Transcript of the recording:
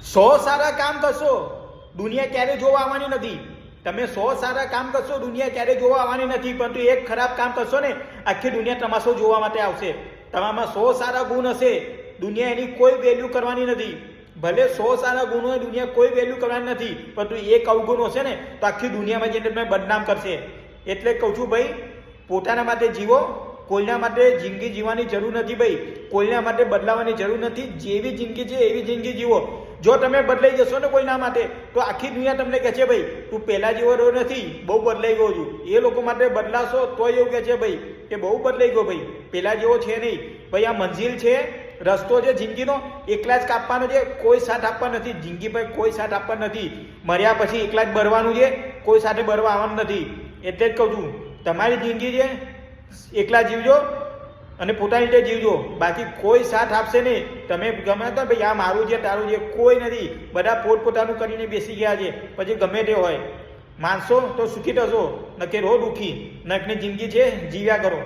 100 સારા કામ કરશો, દુનિયા ક્યારે જોવા આવવાની નથી. તમે 100 સારા કામ કરશો, દુનિયા ક્યારે જોવા આવવાની નથી. પરંતુ એક ખરાબ કામ કરશો ને, આખી દુનિયા તમાશો જોવા માટે આવશે. તમારામાં 100 સારા ગુણ હશે, દુનિયા એની કોઈ વેલ્યુ કરવાની નથી. ભલે 100 સારા ગુણ હોય, દુનિયા કોઈ વેલ્યુ કરવાની નથી. પરંતુ એક અવગુણ હશે ને, તો આખી દુનિયામાં જઈને તમે બદનામ કરશે. એટલે કહું છું ભાઈ, પોતાના માટે જીવો, કોઈના માટે જિંદગી જીવવાની જરૂર નથી. ભાઈ, કોઈના માટે બદલાવાની જરૂર નથી. જેવી જિંદગી છે એવી જિંદગી જીવો. જો તમે બદલાઈ જશો ને કોઈના માટે, તો આખી દુનિયા તમને કહે છે ભાઈ તું પહેલા જેવો રહ્યો નથી, બહુ બદલાઈ ગયો છું. એ લોકો માટે બદલાશો તો એવું કહે છે ભાઈ કે બહુ બદલાઈ ગયો, ભાઈ પહેલા જેવો છે નહીં. ભાઈ આ મંજિલ છે, રસ્તો છે જિંદગીનો, એકલા જ કાપવાનો છે, કોઈ સાથ આપવા નથી. જિંદગી ભાઈ કોઈ સાથ આપવા નથી. મર્યા પછી એકલા જ બરવાનું છે, કોઈ સાથે બરવા આવવાનું નથી. એટલે જ કહું છું, તમારી જિંદગી છે, એકલા જીવજો અને પોતાની રીતે જીવજો. બાકી કોઈ સાથ આપશે નહીં. તમે ગમે તો ભાઈ આ મારું છે તારું છે, કોઈ નથી. બધા પોતપોતાનું કરીને બેસી ગયા છે. પછી ગમે તે હોય, માનશો તો સુખી થશો, નકે રહો દુઃખી. નકની જિંદગી છે, જીવ્યા કરો.